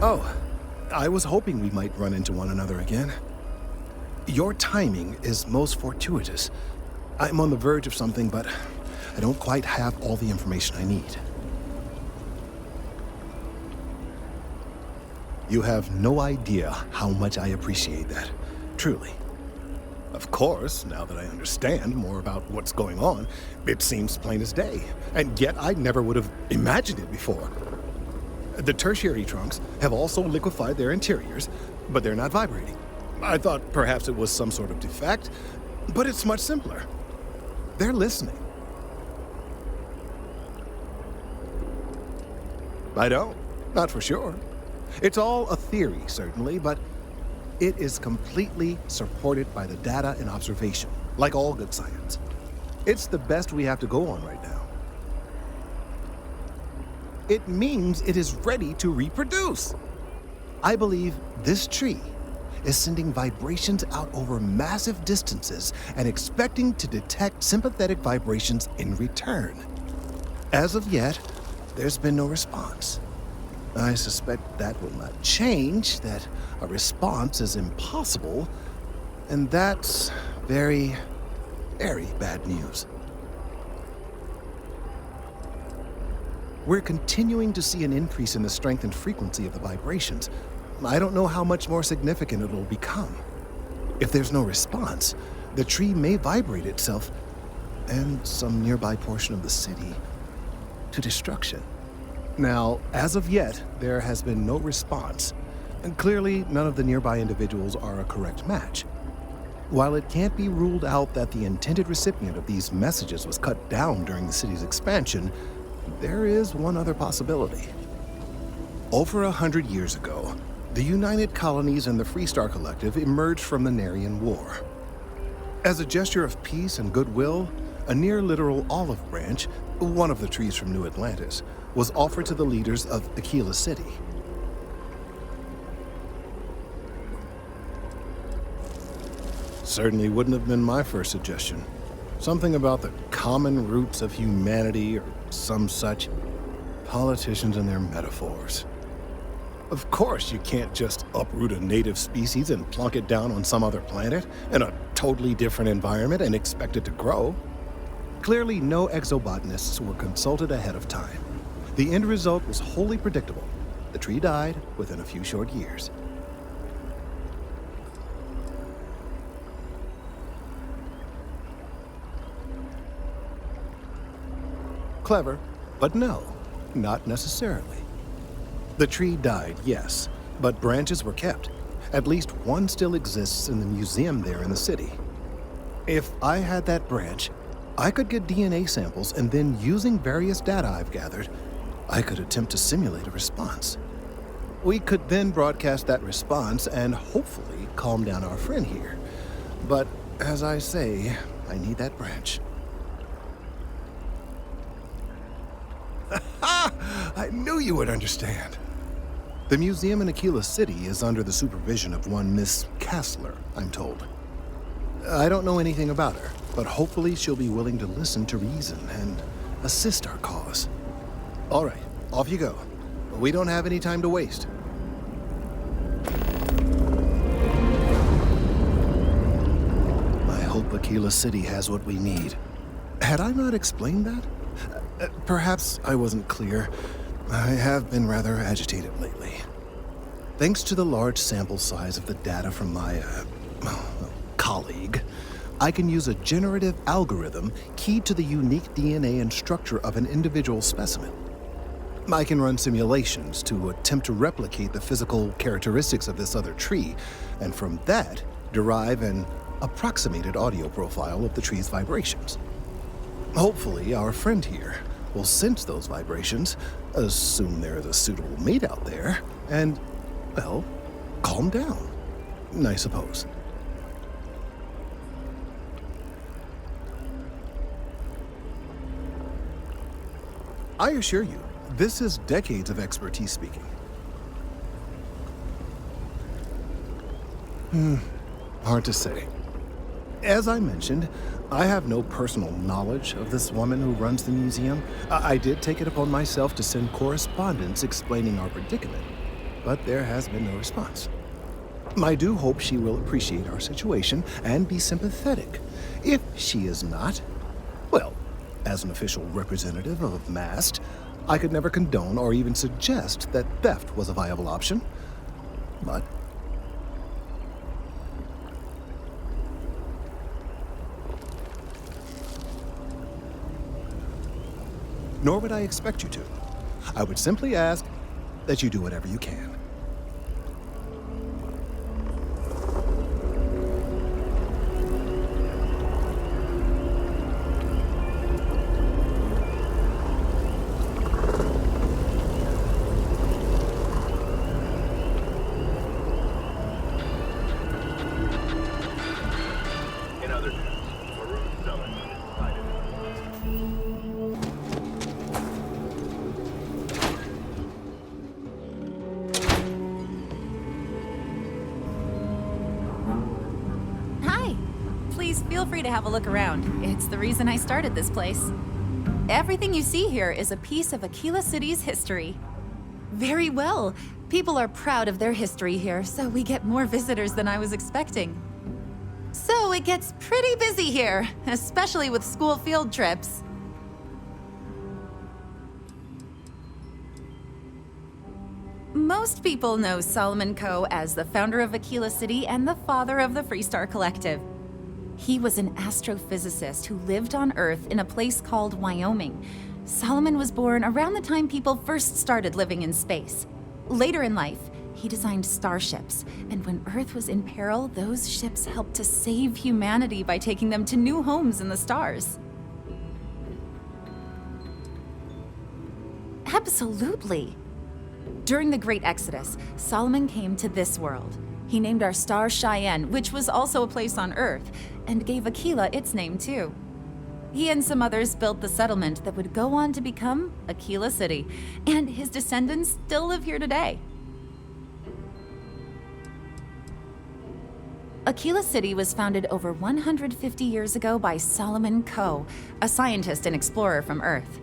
Oh, I was hoping we might run into one another again. Your timing is most fortuitous. I'm on the verge of something, but I don't quite have all the information I need. You have no idea how much I appreciate that, truly. Of course, now that I understand more about what's going on, it seems plain as day, and yet I never would have imagined it before. The tertiary trunks have also liquefied their interiors, but they're not vibrating. I thought perhaps it was some sort of defect, but it's much simpler. They're listening. I don't, not for sure. It's all a theory, certainly, but it is completely supported by the data and observation, like all good science. It's the best we have to go on right now. It means it is ready to reproduce. I believe this tree is sending vibrations out over massive distances and expecting to detect sympathetic vibrations in return. As of yet, there's been no response. I suspect that will not change, that a response is impossible, and that's very, very bad news. We're continuing to see an increase in the strength and frequency of the vibrations. I don't know how much more significant it'll become. If there's no response, the tree may vibrate itself, and some nearby portion of the city, to destruction. Now, as of yet, there has been no response, and clearly none of the nearby individuals are a correct match. While it can't be ruled out that the intended recipient of these messages was cut down during the city's expansion, there is one other possibility. Over 100 years ago, the United Colonies and the Freestar Collective emerged from the Narian War. As a gesture of peace and goodwill, a near-literal olive branch, one of the trees from New Atlantis, was offered to the leaders of Aquila City. Certainly wouldn't have been my first suggestion. Something about the common roots of humanity or some such. Politicians and their metaphors. Of course you can't just uproot a native species and plunk it down on some other planet in a totally different environment and expect it to grow. Clearly no exobotanists were consulted ahead of time. The end result was wholly predictable. The tree died within a few short years. Clever, but no, not necessarily. The tree died, yes, but branches were kept. At least one still exists in the museum there in the city. If I had that branch, I could get DNA samples, and then using various data I've gathered, I could attempt to simulate a response. We could then broadcast that response and hopefully calm down our friend here. But as I say, I need that branch. I knew you would understand. The museum in Aquila City is under the supervision of one Miss Kassler, I'm told. I don't know anything about her, but hopefully she'll be willing to listen to reason and assist our cause. All right, off you go. We don't have any time to waste. I hope Aquila City has what we need. Had I not explained that? Perhaps I wasn't clear. I have been rather agitated lately. Thanks to the large sample size of the data from my colleague, I can use a generative algorithm keyed to the unique DNA and structure of an individual specimen. I can run simulations to attempt to replicate the physical characteristics of this other tree, and from that, derive an approximated audio profile of the tree's vibrations. Hopefully, our friend here will sense those vibrations, assume there is a suitable mate out there, and, well, calm down, I suppose. I assure you, this is decades of expertise speaking. Hard to say. As I mentioned, I have no personal knowledge of this woman who runs the museum. I did take it upon myself to send correspondence explaining our predicament. but there has been no response. I do hope she will appreciate our situation and be sympathetic. If she is not, well, as an official representative of MAST, I could never condone or even suggest that theft was a viable option. But nor would I expect you to. I would simply ask that you do whatever you can. In other news, Maroon Summit is decided. Hi. Please feel free to have a look around. It's the reason I started this place. Everything you see here is a piece of Aquila City's history. Very well. People are proud of their history here, so we get more visitors than I was expecting. So it gets pretty busy here, especially with school field trips. Most people know Solomon Coe as the founder of Aquila City and the father of the Freestar Collective. He was an astrophysicist who lived on Earth in a place called Wyoming. Solomon was born around the time people first started living in space. Later in life, he designed starships, and when Earth was in peril, those ships helped to save humanity by taking them to new homes in the stars. Absolutely. During the Great Exodus, Solomon came to this world. He named our star Cheyenne, which was also a place on Earth, and gave Aquila its name too. He and some others built the settlement that would go on to become Aquila City, and his descendants still live here today. Aquila City was founded over 150 years ago by Solomon Coe, a scientist and explorer from Earth.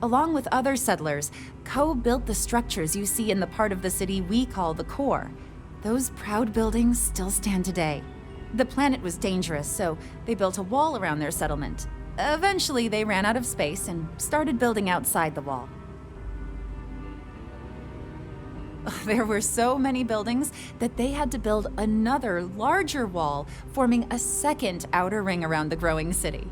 Along with other settlers, Coe built the structures you see in the part of the city we call the core. Those proud buildings still stand today. The planet was dangerous, so they built a wall around their settlement. Eventually, they ran out of space and started building outside the wall. There were so many buildings that they had to build another, larger wall, forming a second outer ring around the growing city.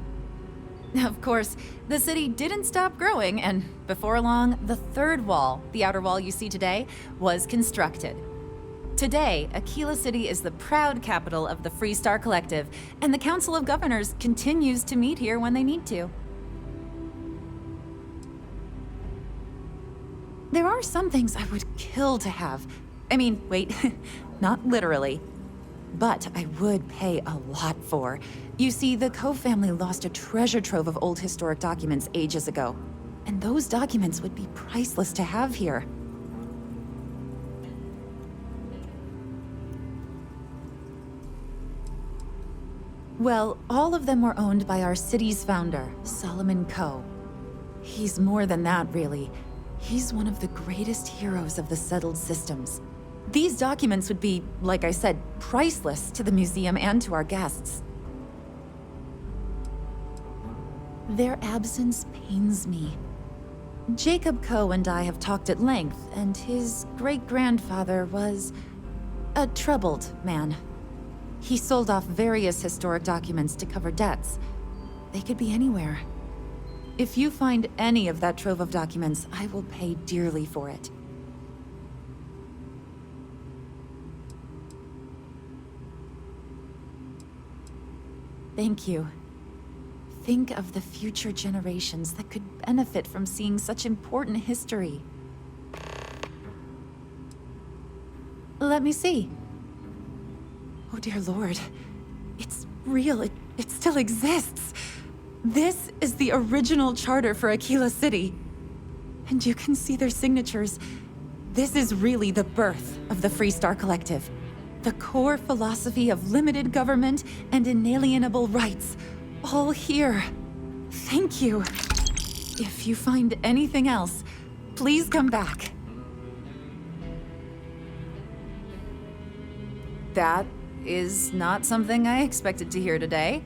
Of course, the city didn't stop growing, and before long, the third wall, the outer wall you see today, was constructed. Today, Aquila City is the proud capital of the Freestar Collective, and the Council of Governors continues to meet here when they need to. There are some things I would kill to have. I mean, wait, not literally. But I would pay a lot for. You see, the Coe family lost a treasure trove of old historic documents ages ago. And those documents would be priceless to have here. Well, all of them were owned by our city's founder, Solomon Coe. He's more than that, really. He's one of the greatest heroes of the settled systems. These documents would be, like I said, priceless to the museum and to our guests. Their absence pains me. Jacob Coe and I have talked at length, and his great-grandfather was a troubled man. He sold off various historic documents to cover debts. They could be anywhere. If you find any of that trove of documents, I will pay dearly for it. Thank you. Think of the future generations that could benefit from seeing such important history. Let me see. Oh dear Lord. It's real. It still exists. This is the original charter for Aquila City. And you can see their signatures. This is really the birth of the Freestar Collective. The core philosophy of limited government and inalienable rights. All here. Thank you. If you find anything else, please come back. That is not something I expected to hear today.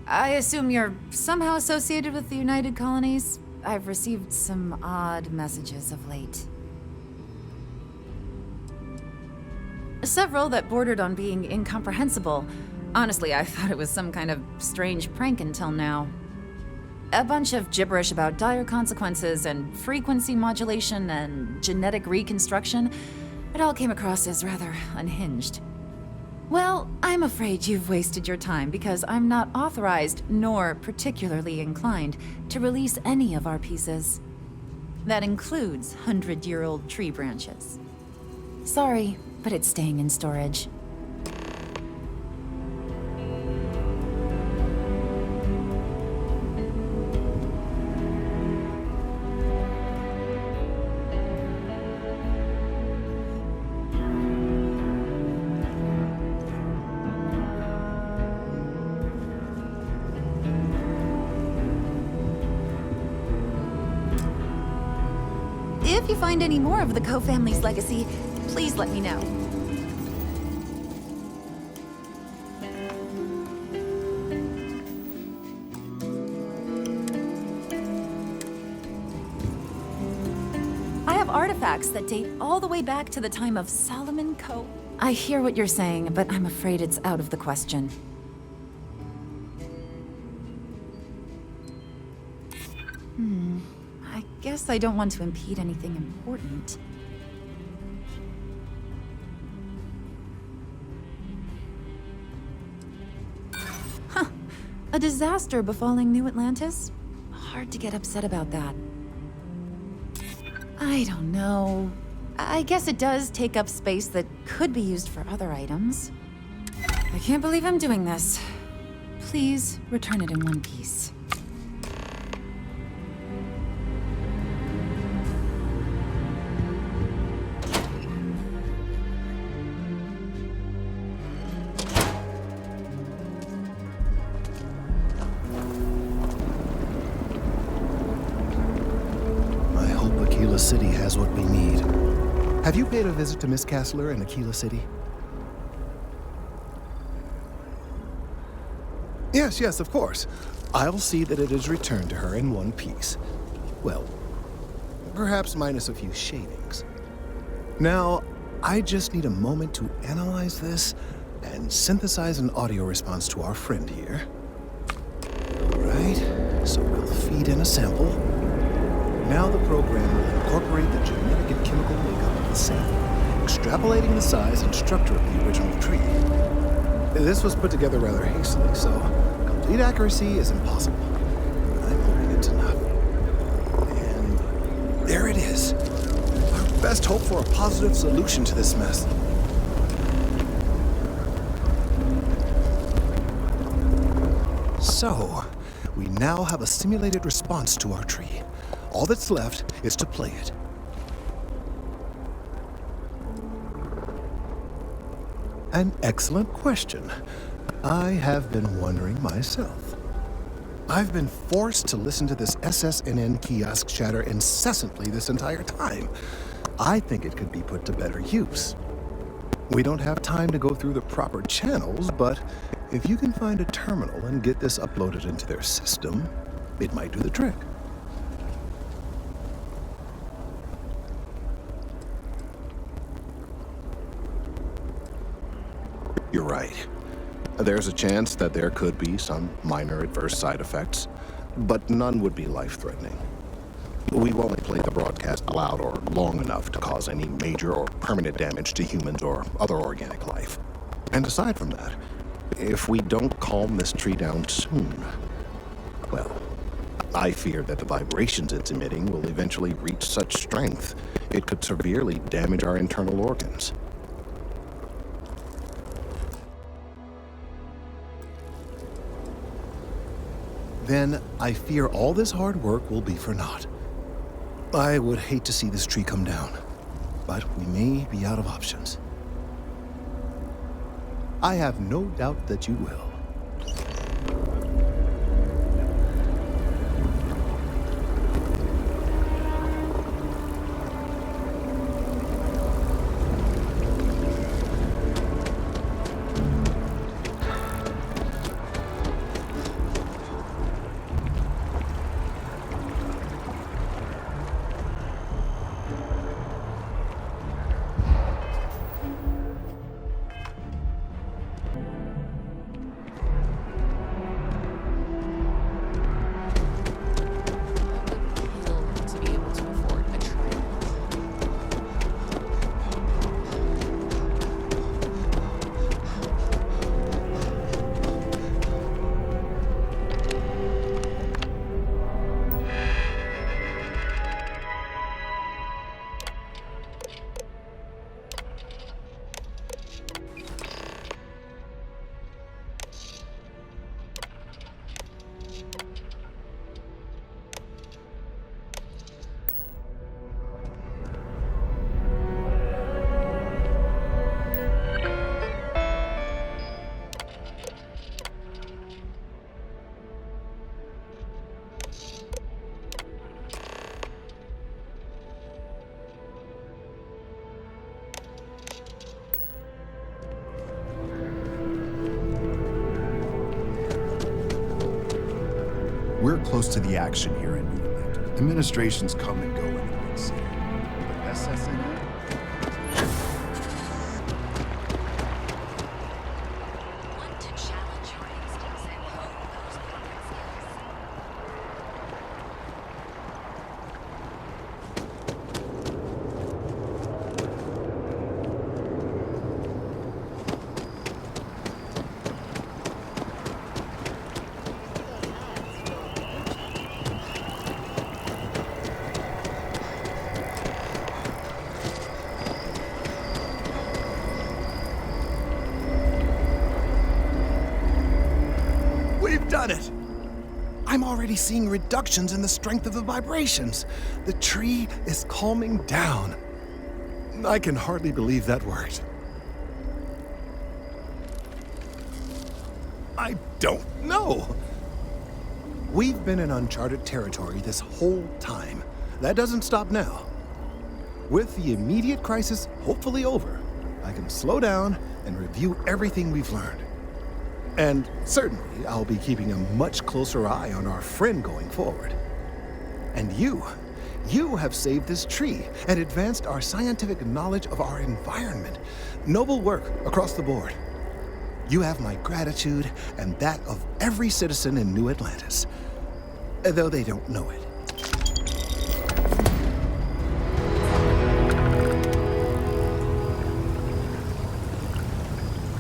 I assume you're somehow associated with the United Colonies? I've received some odd messages of late. Several that bordered on being incomprehensible. Honestly, I thought it was some kind of strange prank until now. A bunch of gibberish about dire consequences and frequency modulation and genetic reconstruction. It all came across as rather unhinged. Well, I'm afraid you've wasted your time because I'm not authorized nor particularly inclined to release any of our pieces. That includes 100-year-old tree branches. Sorry, but it's staying in storage. If you find any more of the Coe family's legacy, please let me know. I have artifacts that date all the way back to the time of Solomon Coe. I hear what you're saying, but I'm afraid it's out of the question. I guess I don't want to impede anything important. Huh. A disaster befalling New Atlantis? Hard to get upset about that. I don't know. I guess it does take up space that could be used for other items. I can't believe I'm doing this. Please return it in one piece. City has what we need. Have you paid a visit to Miss Castler in Aquila City? Yes, of course. I'll see that it is returned to her in one piece. Well, perhaps minus a few shavings. Now, I just need a moment to analyze this and synthesize an audio response to our friend here. Right, so we'll feed in a sample. Now the program will incorporate the genetic and chemical makeup of the sample, extrapolating the size and structure of the original tree. This was put together rather hastily, so complete accuracy is impossible. I'm hoping it's enough. And there it is. Our best hope for a positive solution to this mess. So, we now have a simulated response to our tree. All that's left is to play it. An excellent question. I have been wondering myself. I've been forced to listen to this SSNN kiosk chatter incessantly this entire time. I think it could be put to better use. We don't have time to go through the proper channels, but if you can find a terminal and get this uploaded into their system, it might do the trick. You're right. There's a chance that there could be some minor adverse side effects, but none would be life-threatening. We've only played the broadcast loud or long enough to cause any major or permanent damage to humans or other organic life. And aside from that, if we don't calm this tree down soon, well, I fear that the vibrations it's emitting will eventually reach such strength it could severely damage our internal organs. Then I fear all this hard work will be for naught. I would hate to see this tree come down, but we may be out of options. I have no doubt that you will. We're close to the action here in New Atlantis. Administrations come and go in the big city. But SSNA? Want to challenge your instincts and hone those corporate skills? We've done it! I'm already seeing reductions in the strength of the vibrations. The tree is calming down. I can hardly believe that worked. I don't know. We've been in uncharted territory this whole time. That doesn't stop now. With the immediate crisis hopefully over, I can slow down and review everything we've learned. And certainly, I'll be keeping a much closer eye on our friend going forward. And you have saved this tree and advanced our scientific knowledge of our environment. Noble work across the board. You have my gratitude and that of every citizen in New Atlantis, though they don't know it.